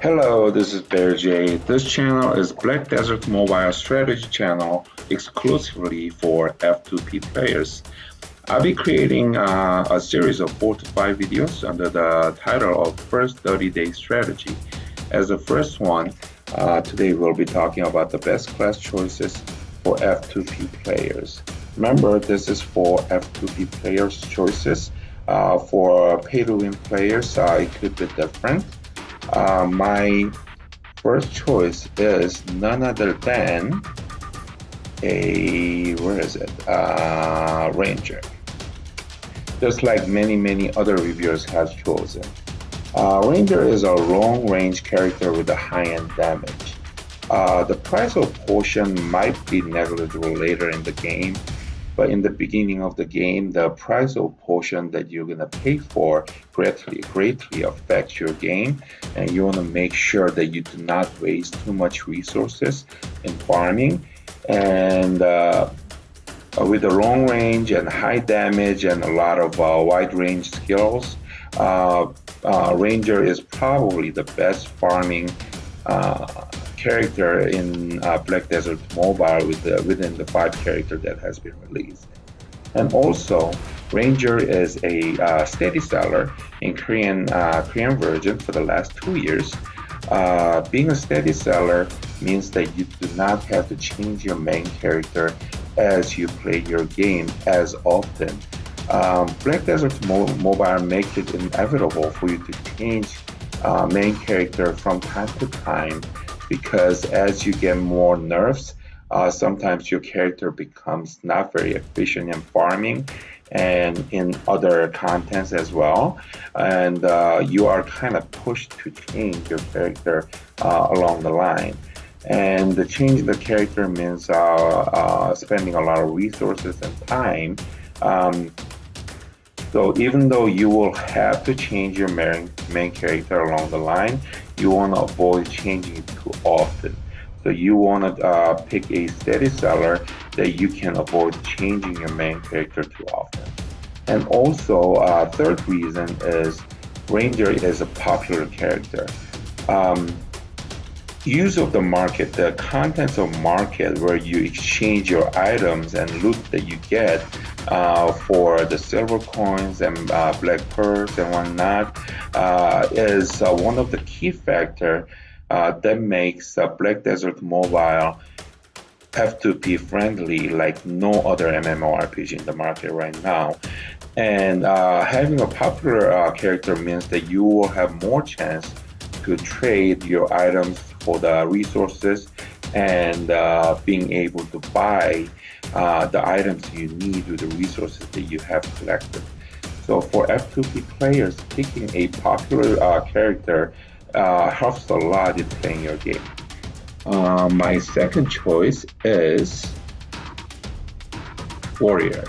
Hello, this is Bear J. This channel is Black Desert Mobile Strategy channel exclusively for F2P players. I'll be creating a series of 4 to 5 videos under the title of First 30-Day Strategy. As the first one, today we'll be talking about the best class choices for F2P players. Remember, this is for F2P players' choices. For pay-to-win players, it could be different. My first choice is none other than Ranger. Just like many other reviewers have chosen. Ranger is a long-range character with a high-end damage. The price of potion might be negligible later in the game, but in the beginning of the game, the price of potion that you're gonna pay for greatly affects your game, and you want to make sure that you do not waste too much resources in farming. And with the long range and high damage and a lot of wide range skills, Ranger is probably the best farming character in Black Desert Mobile within the 5 character that has been released. And also, Ranger is a steady seller in Korean version for the last 2 years. Being a steady seller means that you do not have to change your main character as you play your game as often. Black Desert Mobile makes it inevitable for you to change main character from time to time, because as you get more nerfs, sometimes your character becomes not very efficient in farming and in other contents as well, and you are kind of pushed to change your character along the line. And the change the character means spending a lot of resources and time. So even though you will have to change your main character along the line, you want to avoid changing it too often. So you want to pick a steady seller that you can avoid changing your main character too often. And also, third reason is Ranger is a popular character. Use of the market, the contents of market where you exchange your items and loot that you get for the silver coins and black pearls and whatnot is one of the key factors that makes Black Desert Mobile F2P friendly like no other MMORPG in the market right now. And having a popular character means that you will have more chance to trade your items for the resources and being able to buy the items you need with the resources that you have collected. So for F2P players, picking a popular character helps a lot in playing your game. My second choice is Warrior.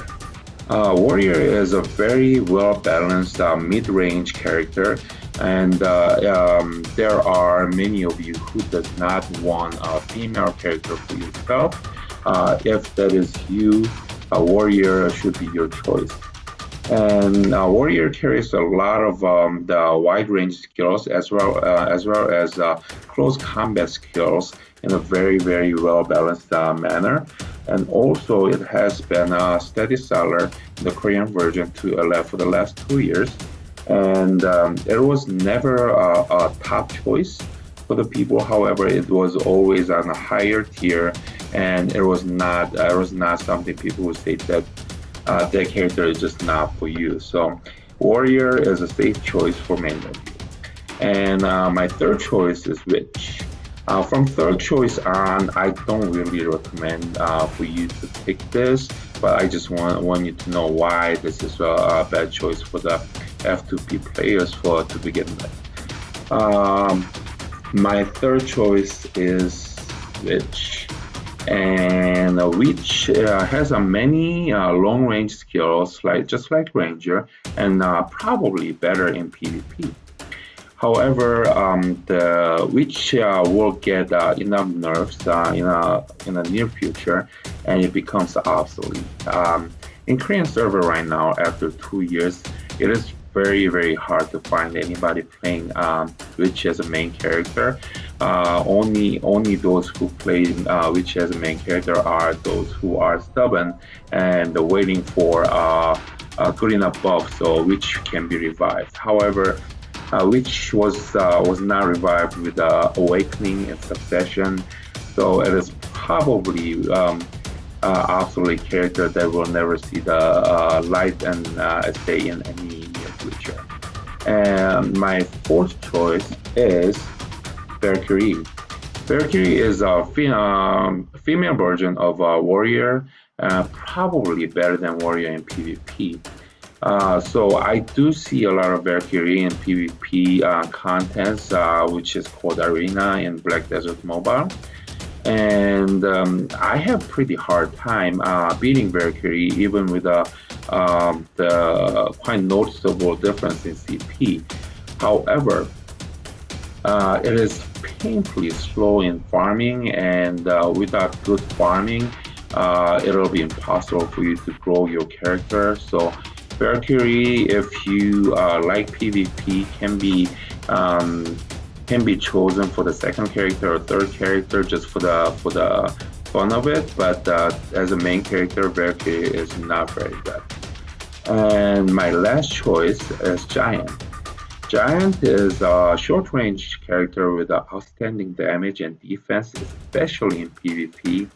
Warrior is a very well-balanced mid-range character, and there are many of you who does not want a female character for yourself. If that is you, a Warrior should be your choice. And Warrior carries a lot of the wide range skills as well as close combat skills in a very well balanced manner. And also, it has been a steady seller in the Korean version for the last 2 years. And it was never a top choice for the people. However, it was always on a higher tier, and it was not something people would say that that character is just not for you. So Warrior is a safe choice for many of you. And my third choice is Witch. From third choice on, I don't really recommend for you to pick this, but I just want you to know why this is a bad choice for the F2P players to begin with. My third choice is Witch. And Witch has many long-range skills, just like Ranger, and probably better in PvP. However, the Witch will get enough nerfs in the near future, and it becomes obsolete. In Korean server right now, after 2 years, it is very hard to find anybody playing Witch as a main character. Only those who play Witch as a main character are those who are stubborn and waiting for good enough buff so Witch can be revived. However, Witch was not revived with Awakening and Succession, so it is probably obsolete character that will never see the light and stay in any near future. And my fourth choice is Valkyrie. Valkyrie is a female version of Warrior, probably better than Warrior in PvP. So I do see a lot of Valkyrie in PvP contents, which is called Arena in Black Desert Mobile. And I have pretty hard time beating Valkyrie even with the quite noticeable difference in CP. However, it is painfully slow in farming, and without good farming, it'll be impossible for you to grow your character. So Valkyrie, if you like PvP, can be chosen for the second character or third character just for the fun of it. But as a main character, Valkyrie is not very good. And my last choice is Giant. Giant is a short-range character with outstanding damage and defense, especially in PvP.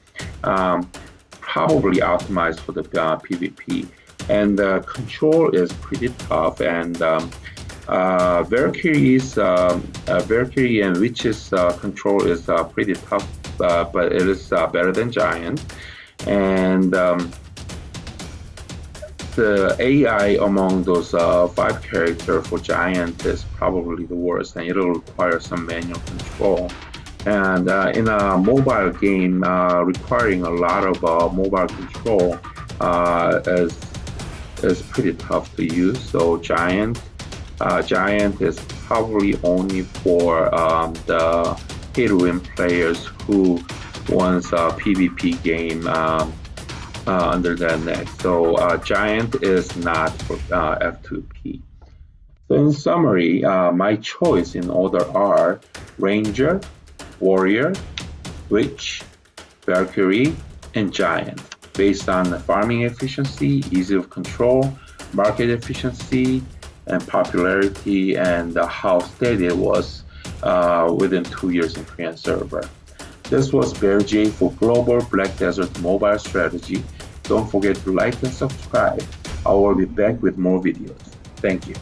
Probably optimized for the PvP, and control is pretty tough. And Valkyrie and Witch's control is pretty tough, but it is better than Giant. And the AI among those 5 characters for Giant is probably the worst, and it'll require some manual control. And in a mobile game, requiring a lot of mobile control is pretty tough to use. So Giant is probably only for the pay-to-win players who wants a PvP game under their neck. So Giant is not for F2P. So in summary, my choice in order are Ranger, Warrior, Witch, Valkyrie, and Giant, based on the farming efficiency, ease of control, market efficiency, and popularity, and how steady it was within 2 years in Korean server. This was Bear J for Global Black Desert Mobile Strategy. Don't forget to like and subscribe. I will be back with more videos. Thank you.